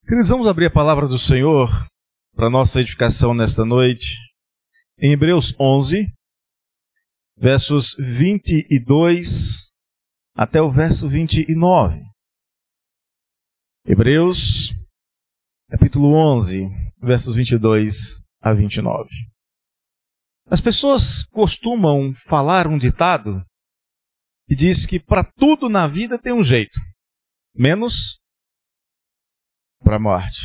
Queridos, vamos abrir a palavra do Senhor para nossa edificação nesta noite, em Hebreus 11, versos 22 até o verso 29. Hebreus, capítulo 11, versos 22 a 29. As pessoas costumam falar um ditado que diz que para tudo na vida tem um jeito, menos para a morte.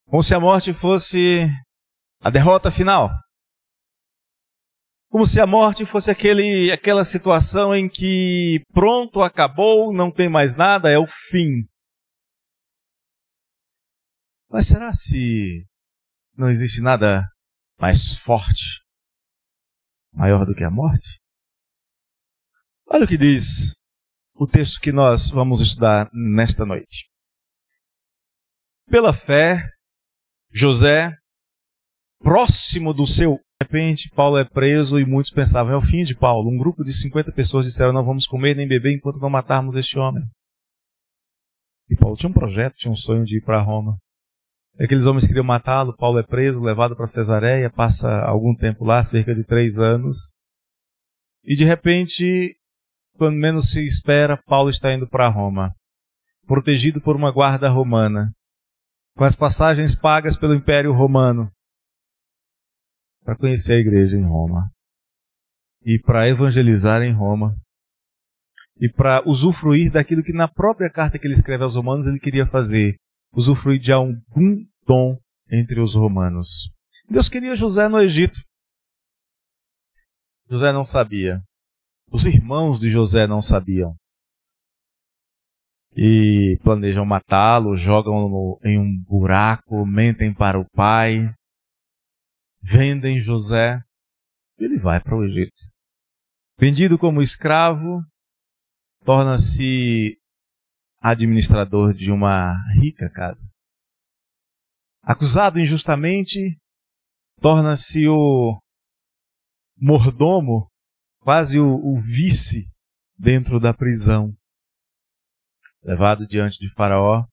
Como se a morte fosse a derrota final. Como se a morte fosse aquela situação em que pronto, acabou, não tem mais nada, é o fim. Mas será se não existe nada mais forte, maior do que a morte? Olha o que diz o texto que nós vamos estudar nesta noite. Pela fé, José, próximo do seu... De repente, Paulo é preso e muitos pensavam, é o fim de Paulo. Um grupo de 50 pessoas disseram, não vamos comer nem beber enquanto não matarmos este homem. E Paulo tinha um projeto, tinha um sonho de ir para Roma. Aqueles homens queriam matá-lo, Paulo é preso, levado para Cesareia, passa algum tempo lá, cerca de 3 anos. E de repente, quando menos se espera, Paulo está indo para Roma, protegido por uma guarda romana, com as passagens pagas pelo Império Romano, para conhecer a igreja em Roma, e para evangelizar em Roma, e para usufruir daquilo que na própria carta que ele escreve aos romanos ele queria fazer, usufruir de algum dom entre os romanos. Deus queria José no Egito. José não sabia. Os irmãos de José não sabiam. E planejam matá-lo, jogam-no em um buraco, mentem para o pai, vendem José, e ele vai para o Egito. Vendido como escravo, torna-se administrador de uma rica casa. Acusado injustamente, torna-se o mordomo, quase o vice dentro da prisão. Levado diante de Faraó,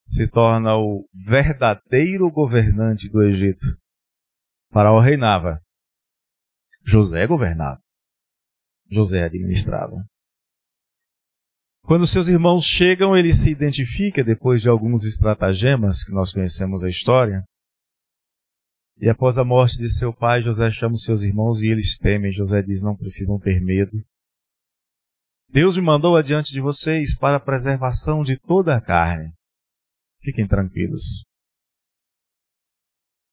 se torna o verdadeiro governante do Egito. Faraó reinava. José governava. José administrava. Quando seus irmãos chegam, ele se identifica depois de alguns estratagemas que nós conhecemos a história. E após a morte de seu pai, José chama os seus irmãos e eles temem. José diz, não precisam ter medo. Deus me mandou adiante de vocês para a preservação de toda a carne. Fiquem tranquilos.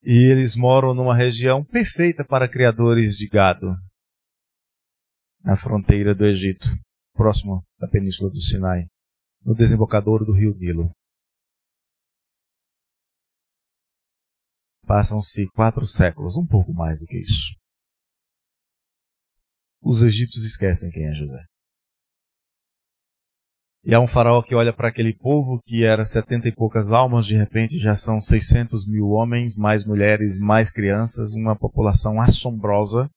E eles moram numa região perfeita para criadores de gado, na fronteira do Egito, próximo da Península do Sinai, no desembocadouro do rio Nilo. Passam-se 4 séculos, um pouco mais do que isso. Os egípcios esquecem quem é José. E há um faraó que olha para aquele povo que era 70 e poucas almas, de repente já são 600 mil homens, mais mulheres, mais crianças, uma população assombrosa.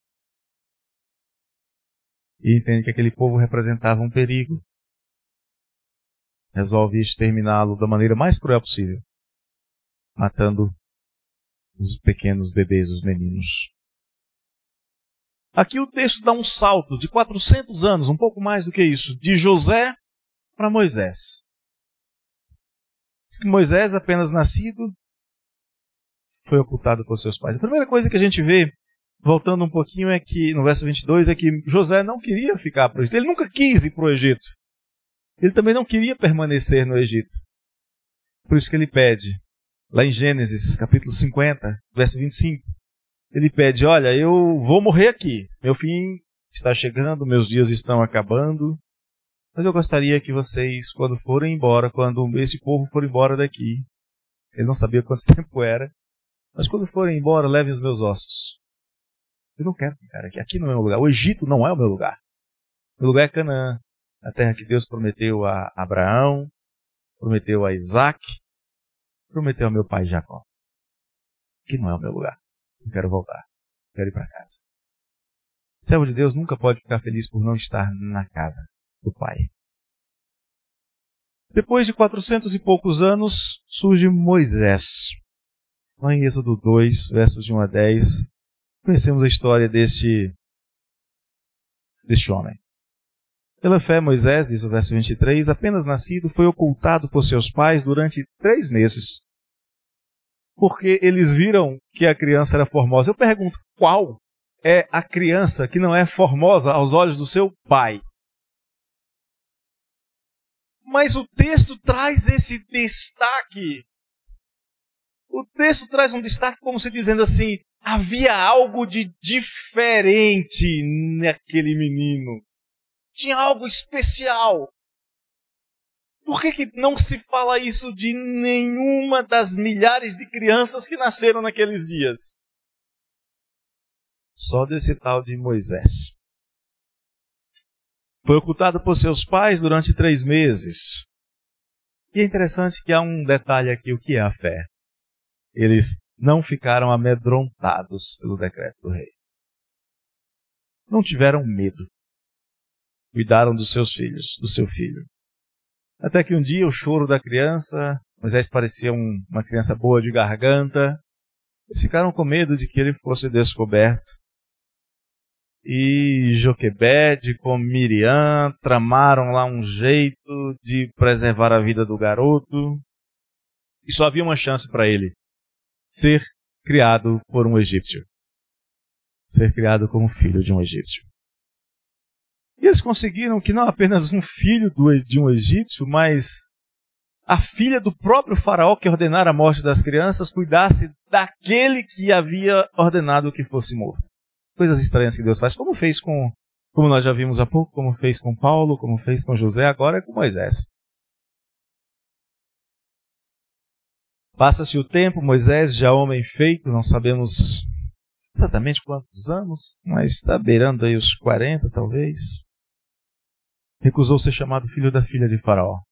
E entende que aquele povo representava um perigo. Resolve exterminá-lo da maneira mais cruel possível, matando os pequenos bebês, os meninos. Aqui o texto dá um salto de 400 anos, um pouco mais do que isso, de José para Moisés. Diz que Moisés, apenas nascido, foi ocultado por seus pais. A primeira coisa que a gente vê, voltando um pouquinho, é que, no verso 22, é que José não queria ficar para o Egito. Ele nunca quis ir para o Egito. Ele também não queria permanecer no Egito. Por isso que ele pede, lá em Gênesis, capítulo 50, verso 25, ele pede, olha, eu vou morrer aqui. Meu fim está chegando, meus dias estão acabando. Mas eu gostaria que vocês, quando forem embora, quando esse povo for embora daqui, ele não sabia quanto tempo era, mas quando forem embora, levem os meus ossos. Eu não quero ficar aqui. Aqui não é o meu lugar. O Egito não é o meu lugar. O meu lugar é Canaã, a terra que Deus prometeu a Abraão, prometeu a Isaac, prometeu ao meu pai Jacó. Aqui não é o meu lugar. Eu quero voltar. Eu quero ir para casa. O servo de Deus nunca pode ficar feliz por não estar na casa do Pai. Depois de 400 e poucos anos, surge Moisés. Lá em Êxodo 2, versos de 1 a 10, conhecemos a história deste homem. Pela fé, Moisés, diz o verso 23, apenas nascido, foi ocultado por seus pais durante 3 meses, porque eles viram que a criança era formosa. Eu pergunto, qual é a criança que não é formosa aos olhos do seu pai? Mas o texto traz esse destaque. O texto traz um destaque como se dizendo assim, havia algo de diferente naquele menino. Tinha algo especial. Por que não se fala isso de nenhuma das milhares de crianças que nasceram naqueles dias? Só desse tal de Moisés. Foi ocultado por seus pais durante 3 meses. E é interessante que há um detalhe aqui, o que é a fé? Eles não ficaram amedrontados pelo decreto do rei. Não tiveram medo. Cuidaram dos seus filhos, do seu filho. Até que um dia o choro da criança, Moisés parecia uma criança boa de garganta, eles ficaram com medo de que ele fosse descoberto. E Joquebede com Miriam tramaram lá um jeito de preservar a vida do garoto. E só havia uma chance para ele, ser criado por um egípcio. Ser criado como filho de um egípcio. E eles conseguiram que não apenas um filho de um egípcio, mas a filha do próprio faraó que ordenara a morte das crianças cuidasse daquele que havia ordenado que fosse morto. Coisas estranhas que Deus faz, como nós já vimos há pouco, como fez com Paulo, como fez com José, agora é com Moisés. Passa-se o tempo, Moisés, já homem feito, não sabemos exatamente quantos anos, mas está beirando aí os 40, talvez. Recusou ser chamado filho da filha de Faraó.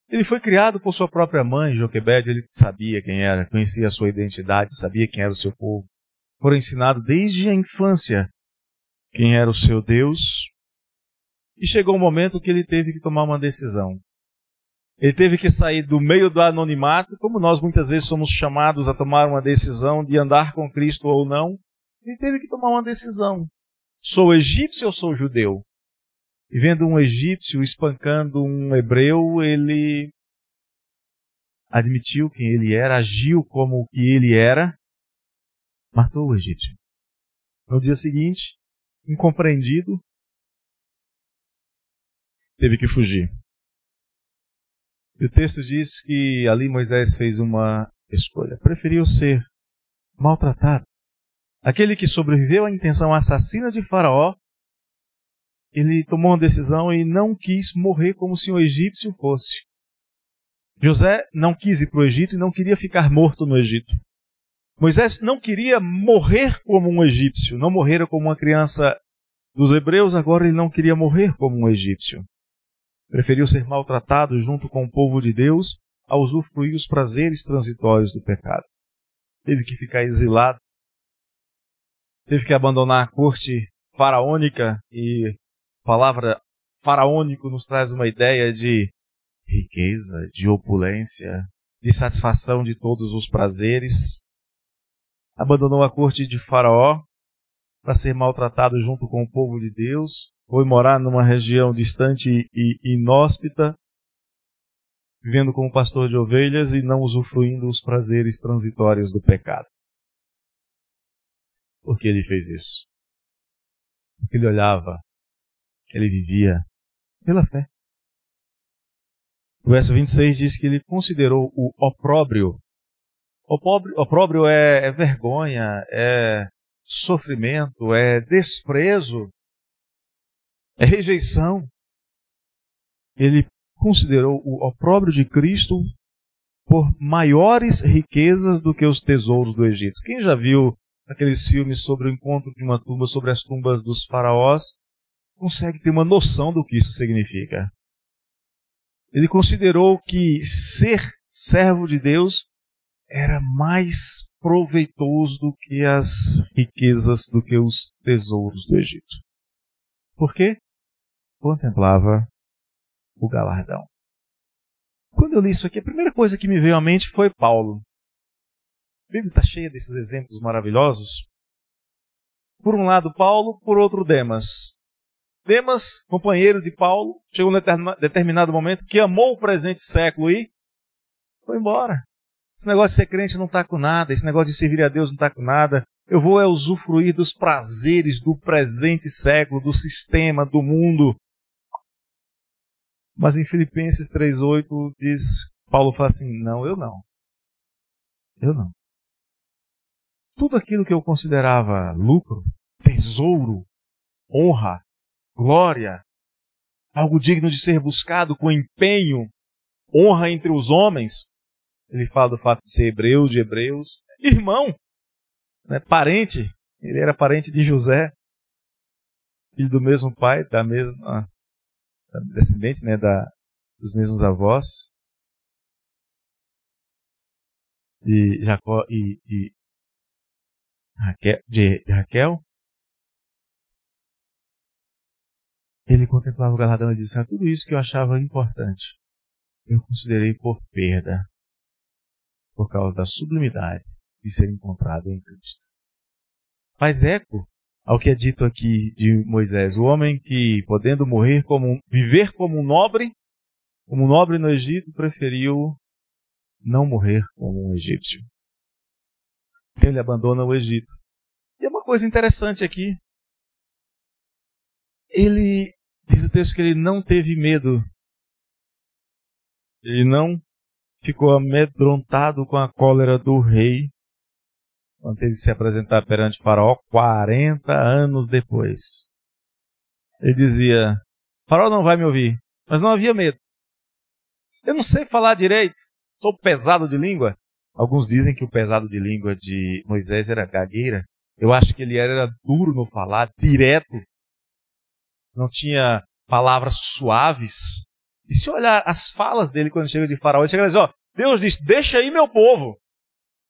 Ele foi criado por sua própria mãe, Joquebede, ele sabia quem era, conhecia a sua identidade, sabia quem era o seu povo. Foi ensinado desde a infância quem era o seu Deus. E chegou um momento que ele teve que tomar uma decisão. Ele teve que sair do meio do anonimato, como nós muitas vezes somos chamados a tomar uma decisão de andar com Cristo ou não. Ele teve que tomar uma decisão. Sou egípcio ou sou judeu? E vendo um egípcio espancando um hebreu, ele admitiu quem ele era, agiu como o que ele era, matou o egípcio. No dia seguinte, incompreendido, teve que fugir. E o texto diz que ali Moisés fez uma escolha. Preferiu ser maltratado. Aquele que sobreviveu à intenção assassina de Faraó, ele tomou uma decisão e não quis morrer como se um egípcio fosse. José não quis ir para o Egito e não queria ficar morto no Egito. Moisés não queria morrer como um egípcio, não morrera como uma criança dos hebreus, agora ele não queria morrer como um egípcio. Preferiu ser maltratado junto com o povo de Deus a usufruir os prazeres transitórios do pecado. Teve que ficar exilado, teve que abandonar a corte faraônica, e a palavra faraônico nos traz uma ideia de riqueza, de opulência, de satisfação de todos os prazeres. Abandonou a corte de Faraó para ser maltratado junto com o povo de Deus, foi morar numa região distante e inóspita, vivendo como pastor de ovelhas e não usufruindo os prazeres transitórios do pecado. Por que ele fez isso? Porque ele olhava, ele vivia pela fé. O verso 26 diz que ele considerou o opróbrio. Opróbrio é vergonha, é sofrimento, é desprezo, é rejeição. Ele considerou o opróbrio de Cristo por maiores riquezas do que os tesouros do Egito. Quem já viu aqueles filmes sobre o encontro de uma tumba, sobre as tumbas dos faraós, consegue ter uma noção do que isso significa. Ele considerou que ser servo de Deus era mais proveitoso do que as riquezas, do que os tesouros do Egito. Por quê? Contemplava o galardão. Quando eu li isso aqui, a primeira coisa que me veio à mente foi Paulo. A Bíblia está cheia desses exemplos maravilhosos. Por um lado Paulo, por outro Demas. Demas, companheiro de Paulo, chegou num determinado momento que amou o presente século e foi embora. Esse negócio de ser crente não está com nada, esse negócio de servir a Deus não está com nada. Eu vou usufruir dos prazeres do presente século, do sistema, do mundo. Mas em Filipenses 3,8 diz, Paulo fala assim, não, eu não. Eu não. Tudo aquilo que eu considerava lucro, tesouro, honra, glória, algo digno de ser buscado com empenho, honra entre os homens. Ele fala do fato de ser hebreu, de hebreus, irmão, né, parente. Ele era parente de José, filho do mesmo pai, da mesma descendente, né, dos mesmos avós, de Jacó e de Raquel. Ele contemplava o galardão e disse, tudo isso que eu achava importante, eu considerei por perda, por causa da sublimidade de ser encontrado em Cristo. Faz eco ao que é dito aqui de Moisés, o homem que, podendo viver como um nobre no Egito, preferiu não morrer como um egípcio. Ele abandona o Egito. E é uma coisa interessante aqui. Ele, diz o texto que ele não teve medo. Ele não ficou amedrontado com a cólera do rei, quando teve que se apresentar perante Faraó 40 anos depois. Ele dizia, Faraó não vai me ouvir, mas não havia medo. Eu não sei falar direito, sou pesado de língua. Alguns dizem que o pesado de língua de Moisés era gagueira. Eu acho que ele era duro no falar, direto. Não tinha palavras suaves. E se olhar as falas dele quando chega de Faraó, ele chega e diz, Deus disse, deixa aí meu povo.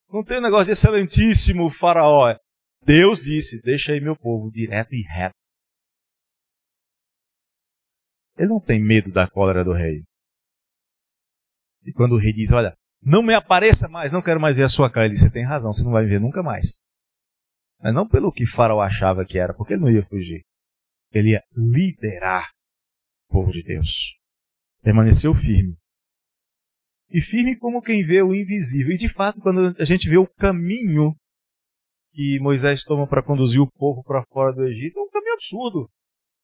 Não tem um negócio de excelentíssimo Faraó. Deus disse, deixa aí meu povo, direto e reto. Ele não tem medo da cólera do rei. E quando o rei diz, olha, não me apareça mais, não quero mais ver a sua cara, ele diz, você tem razão, você não vai me ver nunca mais. Mas não pelo que Faraó achava que era, porque ele não ia fugir. Ele ia liderar o povo de Deus. Permaneceu firme. E firme como quem vê o invisível. E de fato, quando a gente vê o caminho que Moisés toma para conduzir o povo para fora do Egito, é um caminho absurdo.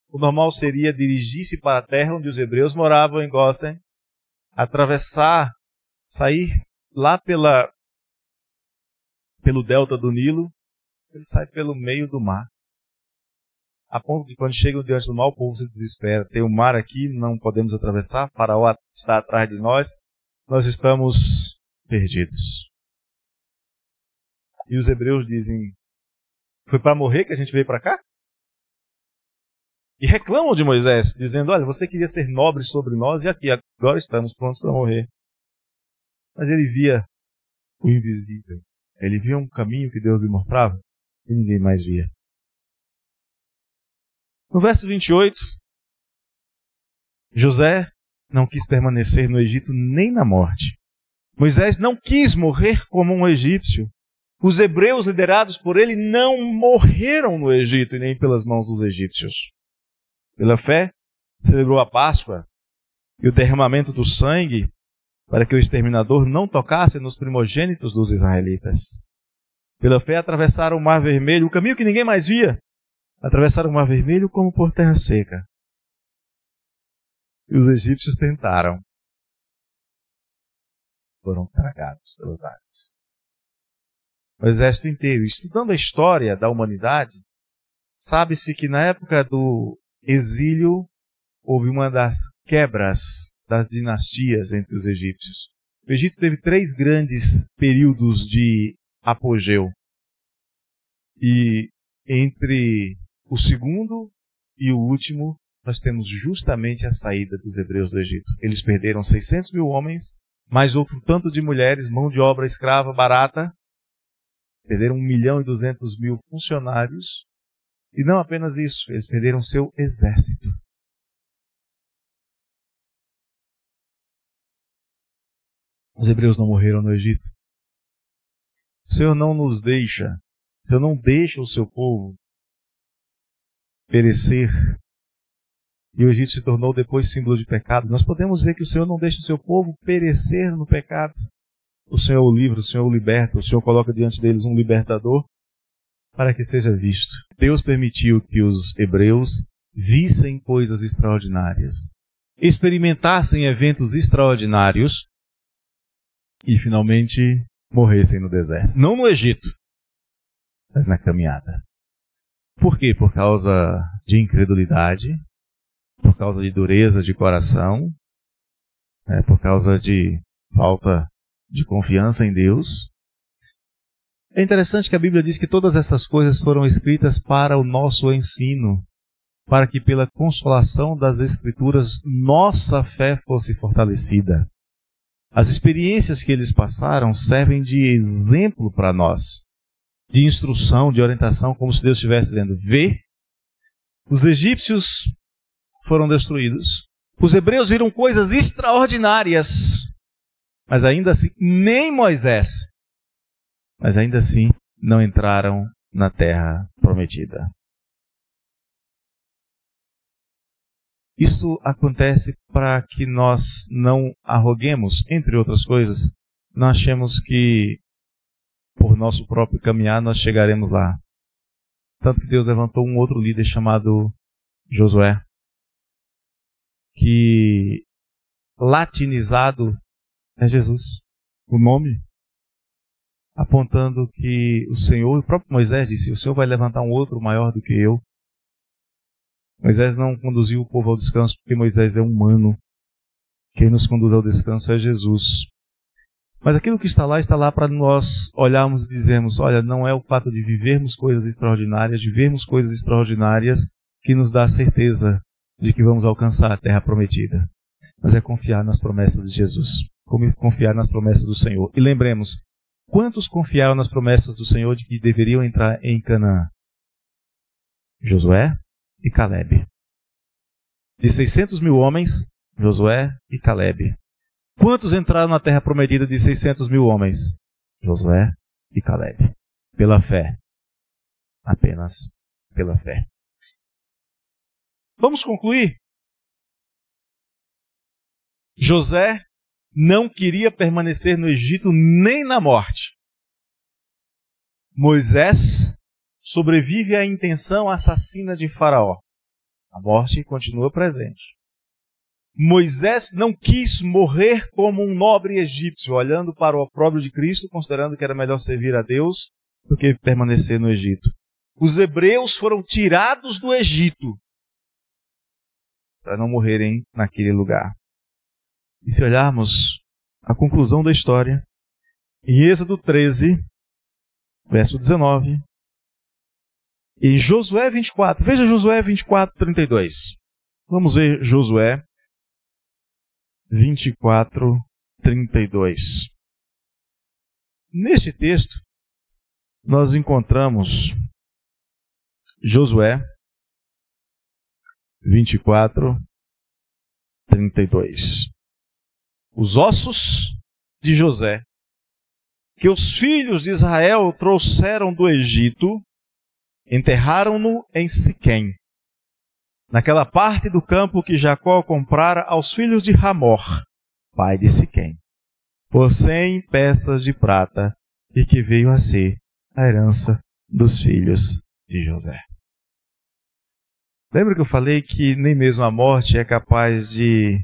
O normal seria dirigir-se para a terra onde os hebreus moravam em Gósen, atravessar, sair lá pelo delta do Nilo, ele sai pelo meio do mar. A ponto de quando chegam diante do mar, o povo se desespera. Tem o mar aqui, não podemos atravessar, Faraó está atrás de nós estamos perdidos. E os hebreus dizem, foi para morrer que a gente veio para cá? E reclamam de Moisés, dizendo, olha, você queria ser nobre sobre nós e aqui, agora estamos prontos para morrer. Mas ele via o invisível. Ele via um caminho que Deus lhe mostrava e ninguém mais via. No verso 28, José não quis permanecer no Egito nem na morte. Moisés não quis morrer como um egípcio. Os hebreus liderados por ele não morreram no Egito e nem pelas mãos dos egípcios. Pela fé, celebrou a Páscoa e o derramamento do sangue para que o exterminador não tocasse nos primogênitos dos israelitas. Pela fé, atravessaram o Mar Vermelho, o caminho que ninguém mais via. Atravessaram o Mar Vermelho como por terra seca. E os egípcios tentaram. Foram tragados pelas águas. O exército inteiro, estudando a história da humanidade, sabe-se que na época do exílio houve uma das quebras das dinastias entre os egípcios. O Egito teve 3 grandes períodos de apogeu. E entre o segundo e o último, nós temos justamente a saída dos hebreus do Egito. Eles perderam 600 mil homens, mais outro tanto de mulheres, mão de obra escrava barata. Perderam 1.200.000 funcionários. E não apenas isso, eles perderam seu exército. Os hebreus não morreram no Egito. O Senhor não nos deixa, o Senhor não deixa o seu povo perecer. E o Egito se tornou depois símbolo de pecado. Nós podemos dizer que o Senhor não deixa o seu povo perecer no pecado. O Senhor o livra, o Senhor o liberta, o Senhor coloca diante deles um libertador para que seja visto. Deus permitiu que os hebreus vissem coisas extraordinárias, experimentassem eventos extraordinários e finalmente morressem no deserto. Não no Egito, mas na caminhada. Por quê? Por causa de incredulidade, por causa de dureza de coração, por causa de falta de confiança em Deus. É interessante que a Bíblia diz que todas essas coisas foram escritas para o nosso ensino, para que pela consolação das Escrituras nossa fé fosse fortalecida. As experiências que eles passaram servem de exemplo para nós, de instrução, de orientação, como se Deus estivesse dizendo: vê, os egípcios foram destruídos, os hebreus viram coisas extraordinárias, mas ainda assim, nem Moisés, mas ainda assim não entraram na terra prometida. Isso acontece para que nós não arroguemos, entre outras coisas, não achemos que por nosso próprio caminhar nós chegaremos lá. Tanto que Deus levantou um outro líder chamado Josué, que latinizado é Jesus, o nome, apontando que o Senhor, o próprio Moisés disse: o Senhor vai levantar um outro maior do que eu. Moisés não conduziu o povo ao descanso porque Moisés é humano. Quem nos conduz ao descanso é Jesus. Mas aquilo que está lá para nós olharmos e dizermos: olha, não é o fato de vivermos coisas extraordinárias, de vermos coisas extraordinárias que nos dá a certeza de que vamos alcançar a terra prometida. Mas é confiar nas promessas de Jesus, como confiar nas promessas do Senhor. E lembremos, quantos confiaram nas promessas do Senhor de que deveriam entrar em Canaã? Josué e Calebe. De 600 mil homens, Josué e Calebe. Quantos entraram na terra prometida de 600 mil homens? Josué e Calebe. Pela fé. Apenas pela fé. Vamos concluir? José não queria permanecer no Egito nem na morte. Moisés sobrevive à intenção assassina de Faraó. A morte continua presente. Moisés não quis morrer como um nobre egípcio, olhando para o opróbrio de Cristo, considerando que era melhor servir a Deus do que permanecer no Egito. Os hebreus foram tirados do Egito para não morrerem naquele lugar. E se olharmos a conclusão da história, em Êxodo 13, verso 19, em Josué 24, veja Josué 24, 32. Vamos ver Josué 24, 32. Neste texto, nós encontramos Josué 24, 32. Os ossos de José, que os filhos de Israel trouxeram do Egito, enterraram-no em Siquém, naquela parte do campo que Jacó comprara aos filhos de Hamor, pai de Siquém, por 100 peças de prata, e que veio a ser a herança dos filhos de José. Lembra que eu falei que nem mesmo a morte é capaz de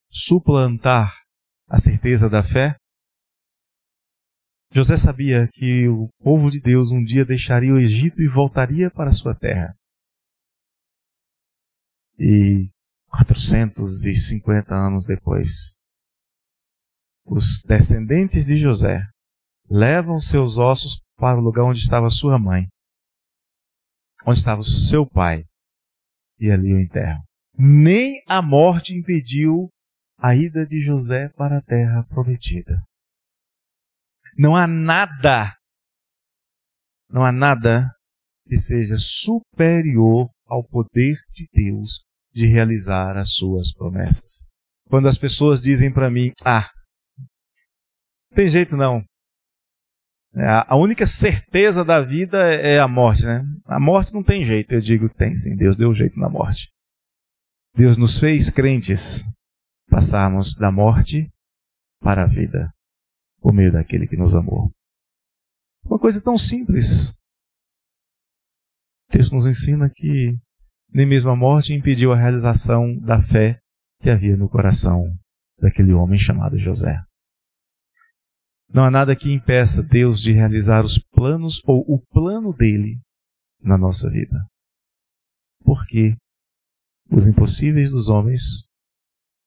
suplantar a certeza da fé? José sabia que o povo de Deus um dia deixaria o Egito e voltaria para a sua terra. E 450 anos depois, os descendentes de José levam seus ossos para o lugar onde estava sua mãe, onde estava o seu pai, e ali o enterram. Nem a morte impediu a ida de José para a terra prometida. Não há nada que seja superior ao poder de Deus de realizar as suas promessas. Quando as pessoas dizem para mim: Tem jeito não. A única certeza da vida é a morte, né? A morte não tem jeito. Eu digo, tem sim, Deus deu jeito na morte. Deus nos fez crentes passarmos da morte para a vida, por meio daquele que nos amou. Uma coisa tão simples. O texto nos ensina que nem mesmo a morte impediu a realização da fé que havia no coração daquele homem chamado José. Não há nada que impeça Deus de realizar os planos ou o plano dele na nossa vida. Porque os impossíveis dos homens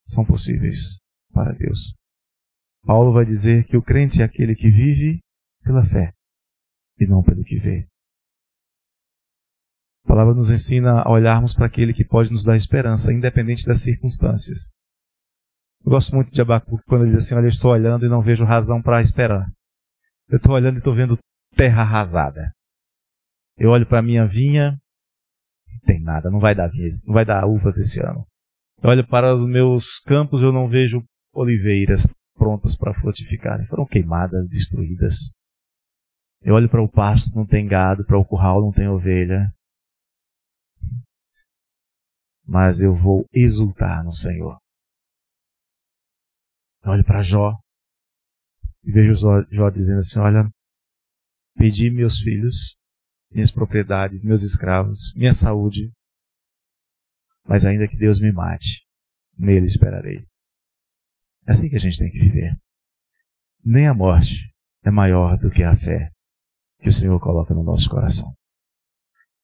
são possíveis para Deus. Paulo vai dizer que o crente é aquele que vive pela fé e não pelo que vê. A palavra nos ensina a olharmos para aquele que pode nos dar esperança, independente das circunstâncias. Eu gosto muito de Abacuque quando ele diz assim, olha, eu estou olhando e não vejo razão para esperar. Eu estou olhando e estou vendo terra arrasada. Eu olho para a minha vinha, não tem nada, não vai dar vinhas, não vai dar uvas esse ano. Eu olho para os meus campos, eu não vejo oliveiras prontas para frutificarem. Foram queimadas, destruídas. Eu olho para o pasto, não tem gado, para o curral não tem ovelha. Mas eu vou exultar no Senhor. Eu olho para Jó e vejo Jó dizendo assim, olha, pedi meus filhos, minhas propriedades, meus escravos, minha saúde, mas ainda que Deus me mate, nele esperarei. É assim que a gente tem que viver. Nem a morte é maior do que a fé que o Senhor coloca no nosso coração.